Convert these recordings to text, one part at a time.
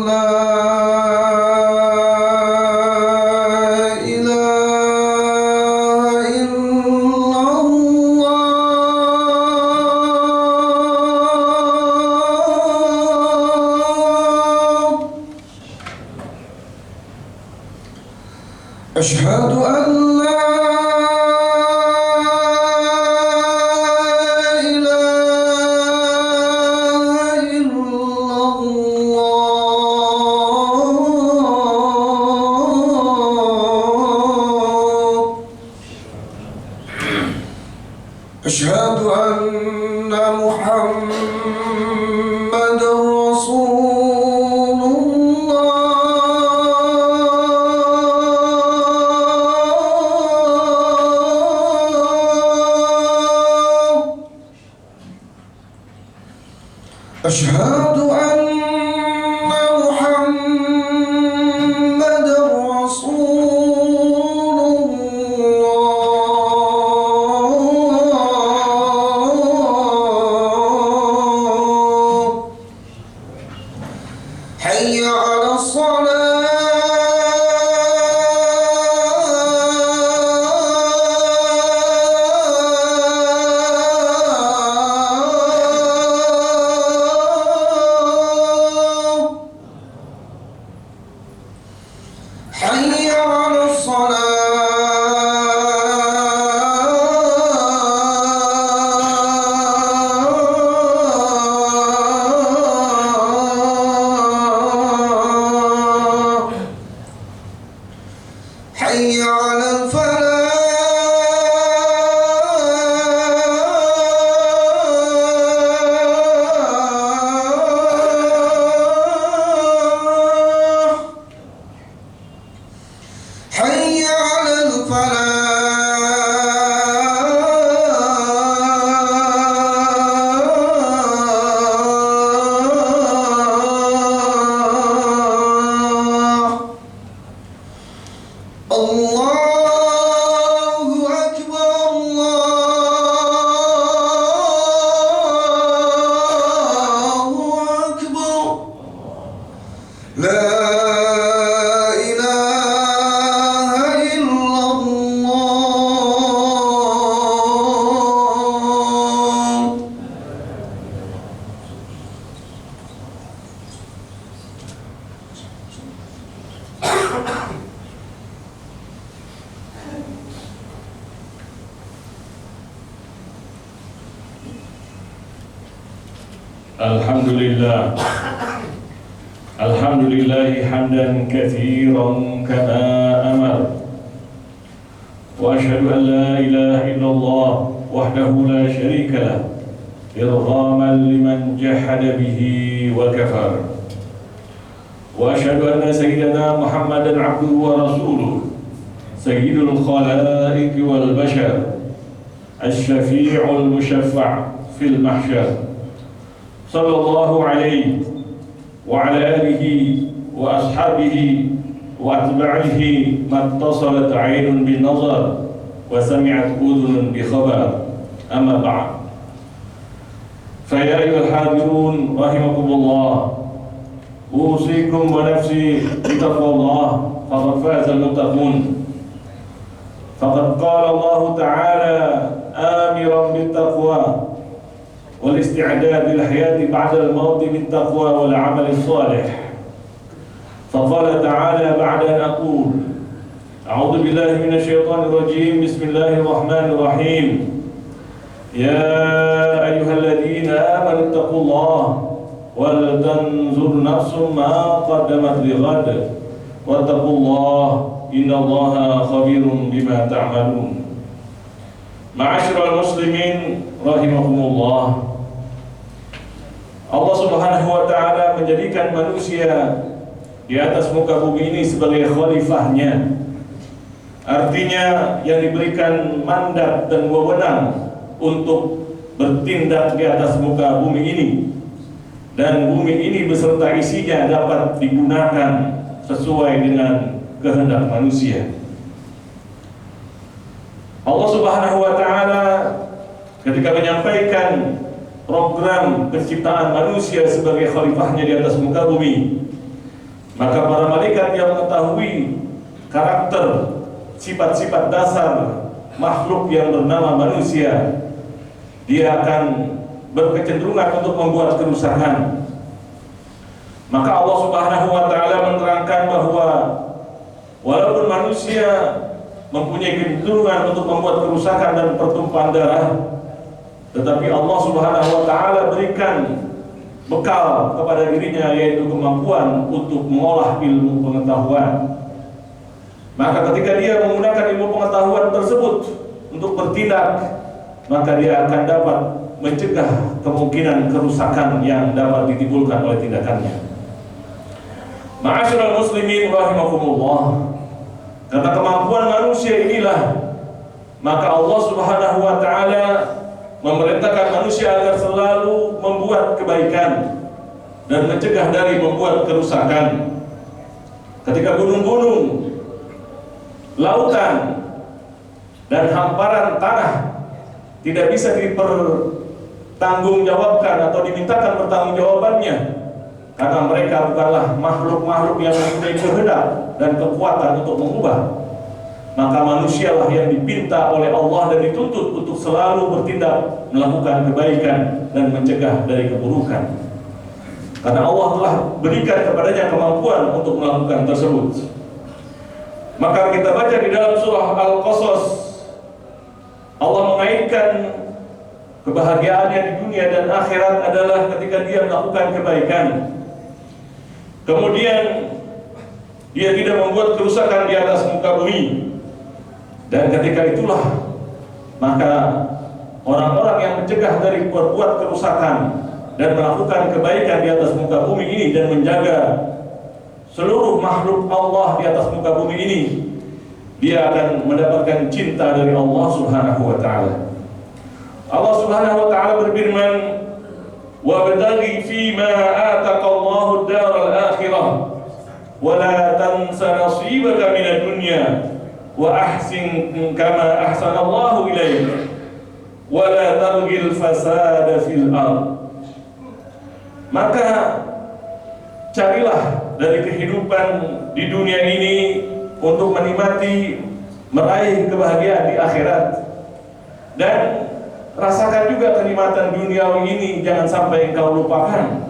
لا إله إلا الله. أشهد أن لا أشهد أن محمد رسول الله. أشهد أن محمد رسول الله. حي على الصلاة. حي على الصلاة. حي على الفلاح. حي على الفلاح. الله أكبر الله أكبر. لا إله إلا الله. الحمد لله حمدا كثيرا كما أمر، وأشهد أن لا إله إلا الله وحده لا شريك له إرغاما لمن جحد به وكفر، وأشهد أن سيدنا محمدا عبده ورسوله سيد الخلائق والبشر الشفيع المشفع في المحشر، صلى الله عليه وعلى آله وأصحابه وأتباعه ما اتصلت عين بالنظر وسمعت أذن بخبر. أما بعد، فيا أيها الحاضرون رحمكم الله، أوصيكم ونفسي بتقوى الله فقد فاز المتقون. فقد قال الله تعالى آمرا بالتقوى والاستعداد للحياة بعد الموت بالتقوى والعمل الصالح. فقال تعالى بعد أن أقول أعوذ بالله من الشيطان الرجيم، بسم الله الرحمن الرحيم، يا أيها الذين آمنوا اتقوا الله ولتنظر نفس ما قدمت لغد واتقوا الله إن الله خبير بما تعملون. Ma'asyiral muslimin rahimakumullah, Allah Subhanahu wa ta'ala menjadikan manusia di atas muka bumi ini sebagai khalifahnya. Artinya yang diberikan mandat dan wewenang untuk bertindak di atas muka bumi ini, dan bumi ini beserta isinya dapat digunakan sesuai dengan kehendak manusia. Allah Subhanahu wa ta'ala ketika menyampaikan program penciptaan manusia sebagai khalifahnya di atas muka bumi, Maka para malaikat yang mengetahui karakter, sifat-sifat dasar makhluk yang bernama manusia, dia akan berkecenderungan untuk membuat kerusakan. Maka Allah Subhanahu wa taala menerangkan bahwa walaupun manusia mempunyai kecenderungan untuk membuat kerusakan dan pertumpahan darah, tetapi Allah Subhanahu wa taala berikan bekal kepada dirinya, yaitu kemampuan untuk mengolah ilmu pengetahuan. Maka ketika dia menggunakan ilmu pengetahuan tersebut untuk bertindak, maka dia akan dapat mencegah kemungkinan kerusakan yang dapat ditimbulkan oleh tindakannya. Ma'asyiral muslimin rahimakumullah, karena kemampuan manusia inilah, maka Allah Subhanahu wa taala memerintahkan manusia agar selalu membuat kebaikan dan mencegah dari membuat kerusakan. Ketika gunung-gunung, lautan, dan hamparan tanah tidak bisa dipertanggungjawabkan atau dimintakan pertanggungjawabannya, karena mereka bukanlah makhluk-makhluk yang mempunyai kehendak dan kekuatan untuk mengubah, maka manusialah yang dipinta oleh Allah dan dituntut untuk selalu bertindak melakukan kebaikan dan mencegah dari keburukan, karena Allah telah berikan kepadanya kemampuan untuk melakukan tersebut. Maka kita baca di dalam surah Al-Qasas, Allah mengaitkan kebahagiaannya di dunia dan akhirat adalah ketika dia melakukan kebaikan, kemudian dia tidak membuat kerusakan di atas muka bumi. Dan ketika itulah maka orang-orang yang mencegah dari berbuat kerusakan dan melakukan kebaikan di atas muka bumi ini dan menjaga seluruh makhluk Allah di atas muka bumi ini, dia akan mendapatkan cinta dari Allah Subhanahu wa taala. Allah Subhanahu wa taala berfirman, "Wabtaghi fima ataka Allahu ad-daral akhirah wa la tansa nasibaka minad dunya wa ahsin kama ahsana Allahu ilaik wa la tabghil fasada fil ard." Maka carilah dari kehidupan di dunia ini untuk menikmati, meraih kebahagiaan di akhirat, dan rasakan juga kenikmatan duniawi ini, jangan sampai engkau lupakan.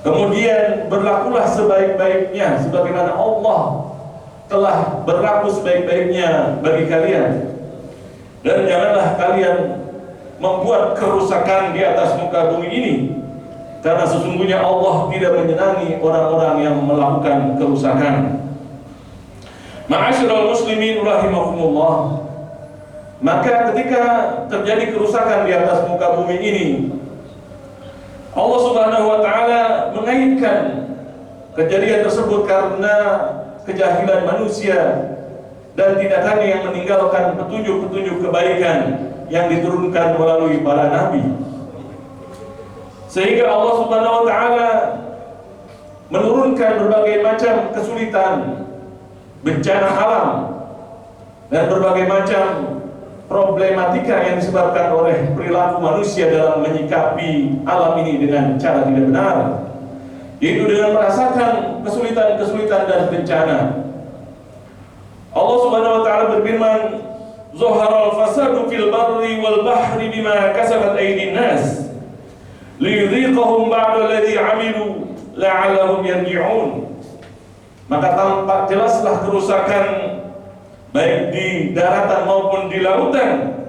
Kemudian berlakulah sebaik-baiknya sebagaimana Allah telah berlaku sebaik-baiknya bagi kalian, dan janganlah kalian membuat kerusakan di atas muka bumi ini, karena sesungguhnya Allah tidak menyenangi orang-orang yang melakukan kerusakan. Ma'asyiral muslimin rahimakumullah, maka ketika terjadi kerusakan di atas muka bumi ini, Allah Subhanahu wa taala mengaitkan kejadian tersebut karena kejahilan manusia dan tindakannya yang meninggalkan petunjuk-petunjuk kebaikan yang diturunkan melalui para nabi. Sehingga Allah Subhanahu wa taala menurunkan berbagai macam kesulitan, bencana alam, dan berbagai macam problematika yang disebabkan oleh perilaku manusia dalam menyikapi alam ini dengan cara tidak benar, yaitu dengan merasakan kesulitan-kesulitan dan bencana. Allah Subhanahu wa taala berfirman, "Zaharal fasadu fil barri wal bahri bima kasabat aydin nas liyudhiqahum ba'da alladhi 'amilu la'allahum yarji'un." Maka tampak jelaslah kerusakan baik di daratan maupun di lautan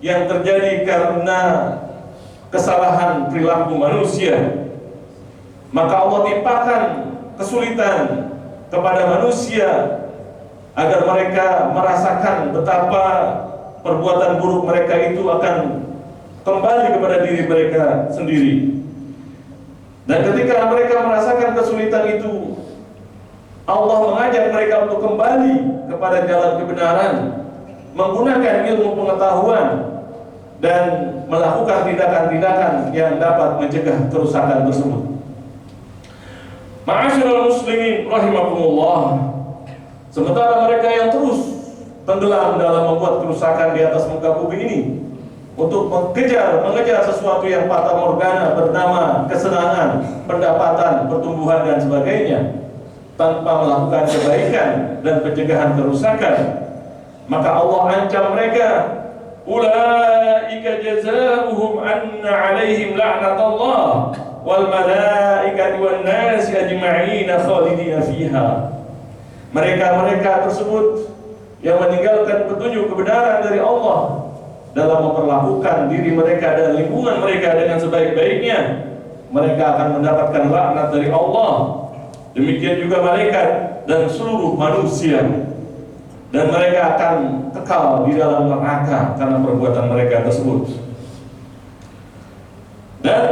yang terjadi karena kesalahan perilaku manusia. Maka Allah timpakan kesulitan kepada manusia agar mereka merasakan betapa perbuatan buruk mereka itu akan kembali kepada diri mereka sendiri. Dan ketika mereka merasakan kesulitan itu, Allah mengajak mereka untuk kembali kepada jalan kebenaran, menggunakan ilmu pengetahuan, dan melakukan tindakan-tindakan yang dapat mencegah kerusakan tersebut. Ma'asyiral muslimin rahimakumullah, sementara mereka yang terus tenggelam dalam membuat kerusakan di atas muka bumi ini, untuk mengejar sesuatu yang fata morgana bernama kesenangan, pendapatan, pertumbuhan dan sebagainya, tanpa melakukan kebaikan dan pencegahan kerusakan, maka Allah ancam mereka, ulaika jazaohum anna 'alaihim la'natullah wal malaikati wan nasi ajma'in khalidina fiha. Mereka tersebut yang meninggalkan petunjuk kebenaran dari Allah dalam memperlakukan diri mereka dan lingkungan mereka dengan sebaik-baiknya, mereka akan mendapatkan laknat dari Allah. Demikian juga malaikat dan seluruh manusia, dan mereka akan kekal di dalam neraka karena perbuatan mereka tersebut. Dan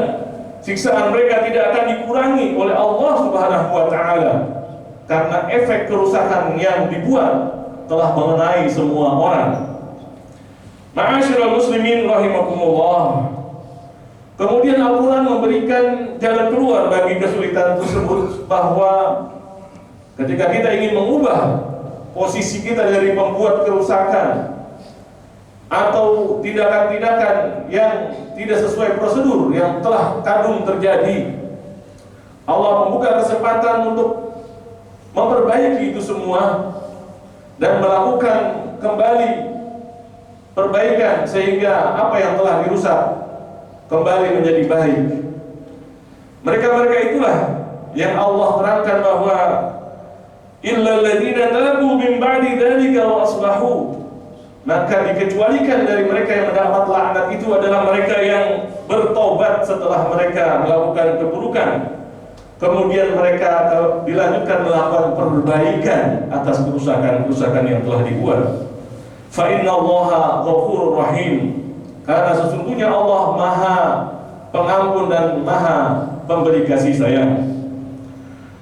siksaan mereka tidak akan dikurangi oleh Allah Subhanahu wa taala karena efek kerusakan yang dibuat telah mengenai semua orang. Ma'asyiral muslimin rahimakumullah. Kemudian Al-Quran memberikan jalan keluar bagi kesulitan tersebut, bahwa ketika kita ingin mengubah posisi kita dari pembuat kerusakan atau tindakan-tindakan yang tidak sesuai prosedur yang telah kadung terjadi, Allah membuka kesempatan untuk memperbaiki itu semua dan melakukan kembali perbaikan sehingga apa yang telah dirusak kembali menjadi baik. Mereka itulah yang Allah terangkan bahwa illal ladzina tabu min ba'di dzalika wa aslahu, maka dikecualikan dari mereka yang mendapat laknat itu adalah mereka yang bertobat setelah mereka melakukan keburukan, kemudian mereka dilanjutkan melakukan perbaikan atas kerusakan yang telah dibuat. Fa innallaha ghafurur rahim, karena sesungguhnya Allah Maha Pengampun dan Maha Pemberi kasih sayang.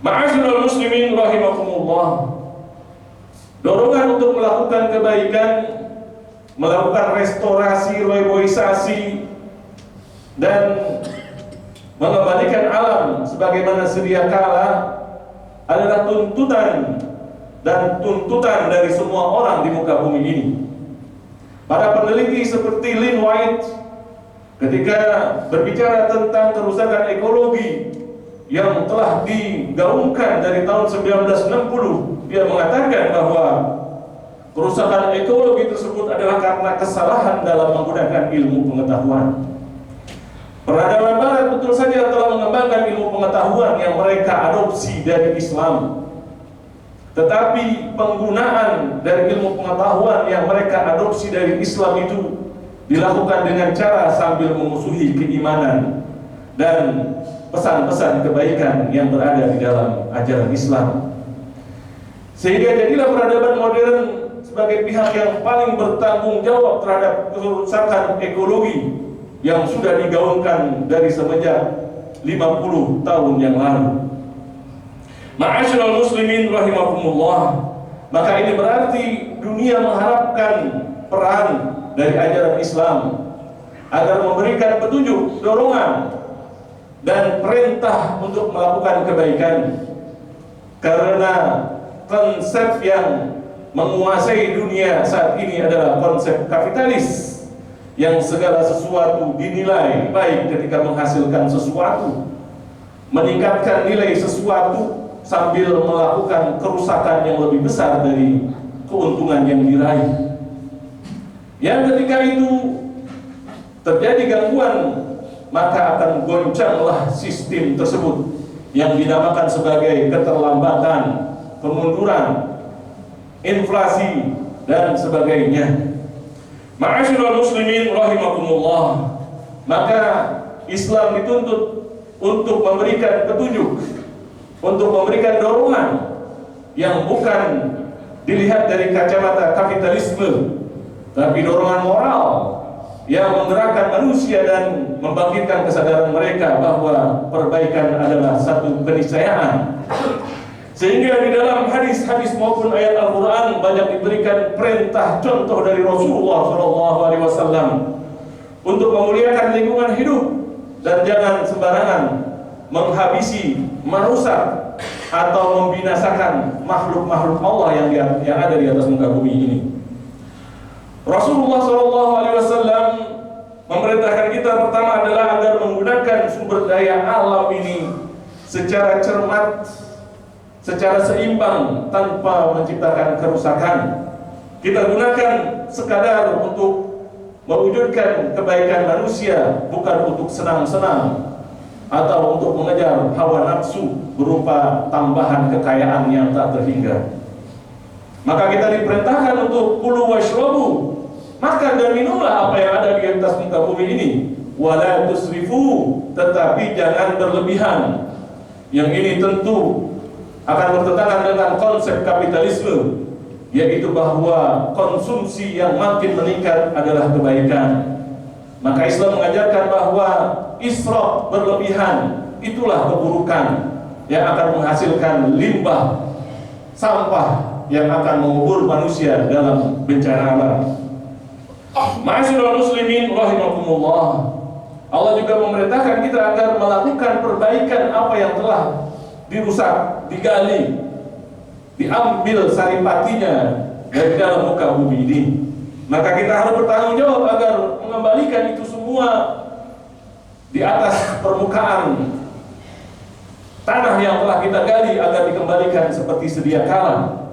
Ma'asyiral muslimin rahimakumullah. Dorongan untuk melakukan kebaikan, melakukan restorasi, reboisasi, dan mengembalikan alam sebagaimana sedia kala adalah tuntutan dari semua orang di muka bumi ini. Para peneliti seperti Lynn White ketika berbicara tentang kerusakan ekologi yang telah digaungkan dari tahun 1960, dia mengatakan bahwa kerusakan ekologi tersebut adalah karena kesalahan dalam menggunakan ilmu pengetahuan. Peradaban Barat betul saja telah mengembangkan ilmu pengetahuan yang mereka adopsi dari Islam, tetapi penggunaan dari ilmu pengetahuan yang mereka adopsi dari Islam itu dilakukan dengan cara sambil memusuhi keimanan dan pesan-pesan kebaikan yang berada di dalam ajaran Islam. Sehingga jadilah peradaban modern sebagai pihak yang paling bertanggung jawab terhadap kerusakan ekologi yang sudah digaungkan dari semenjak 50 tahun yang lalu. Ma'asyiral muslimin rahimakumullah. Maka ini berarti dunia mengharapkan peran dari ajaran Islam agar memberikan petunjuk, dorongan, dan perintah untuk melakukan kebaikan. Karena konsep yang menguasai dunia saat ini adalah konsep kapitalis, yang segala sesuatu dinilai baik ketika menghasilkan sesuatu, meningkatkan nilai sesuatu sambil melakukan kerusakan yang lebih besar dari keuntungan yang diraih. Yang ketika itu terjadi gangguan, maka akan goncanglah sistem tersebut yang dinamakan sebagai keterlambatan, kemunduran, inflasi, dan sebagainya. Ma'asyiral muslimin rahimakumullah. Maka Islam dituntut untuk memberikan petunjuk, untuk memberikan dorongan yang bukan dilihat dari kacamata kapitalisme, tapi dorongan moral yang menggerakkan manusia dan membangkitkan kesadaran mereka bahwa perbaikan adalah satu keniscayaan. Sehingga di dalam hadis-hadis maupun ayat Al-Quran banyak diberikan perintah contoh dari Rasulullah SAW untuk memuliakan lingkungan hidup dan jangan sembarangan menghabisi, merusak, atau membinasakan makhluk-makhluk Allah yang ada di atas muka bumi ini. Rasulullah SAW memerintahkan kita pertama adalah agar menggunakan sumber daya alam ini secara cermat, secara seimbang tanpa menciptakan kerusakan. Kita gunakan sekadar untuk mewujudkan kebaikan manusia, bukan untuk senang-senang atau untuk mengejar hawa nafsu berupa tambahan kekayaan yang tak terhingga. Maka kita diperintahkan untuk kulu washrabu, makan dan minumlah apa yang ada di atas muka bumi ini. Wala tusrifu, tetapi jangan berlebihan. Yang ini tentu akan bertentangan dengan konsep kapitalisme, yaitu bahwa konsumsi yang makin meningkat adalah kebaikan. Maka Islam mengajarkan bahwa israf, berlebihan, itulah keburukan yang akan menghasilkan limbah, sampah yang akan mengubur manusia dalam bencana alam. Ma'asyiral muslimin rahimakumullah, Allah juga memerintahkan kita agar melakukan perbaikan apa yang telah dirusak, digali, diambil saripatinya dari dalam muka bumi ini. Maka kita harus bertanggung jawab agar mengembalikan itu semua di atas permukaan tanah yang telah kita gali agar dikembalikan seperti sedia kala,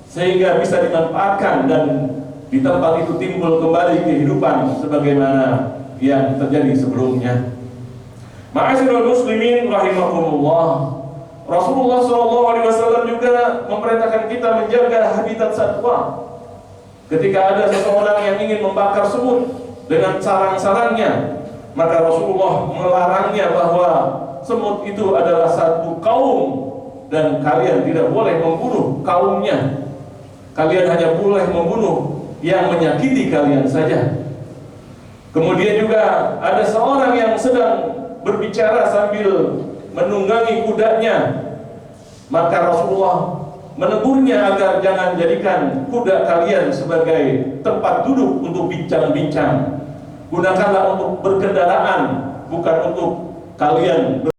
sehingga bisa dimanfaatkan dan di tempat itu timbul kembali kehidupan sebagaimana yang terjadi sebelumnya. Ma'asyiral muslimin rahimakumullah, Rasulullah SAW juga memerintahkan kita menjaga habitat satwa. Ketika ada seseorang yang ingin membakar semut dengan sarang-sarangnya, maka Rasulullah melarangnya bahwa semut itu adalah satu kaum dan kalian tidak boleh membunuh kaumnya. Kalian hanya boleh membunuh yang menyakiti kalian saja. Kemudian juga ada seorang yang sedang berbicara sambil menunggangi kudanya, maka Rasulullah menegurnya agar jangan jadikan kuda kalian sebagai tempat duduk untuk bincang-bincang. Gunakanlah untuk berkendaraan, bukan untuk kalian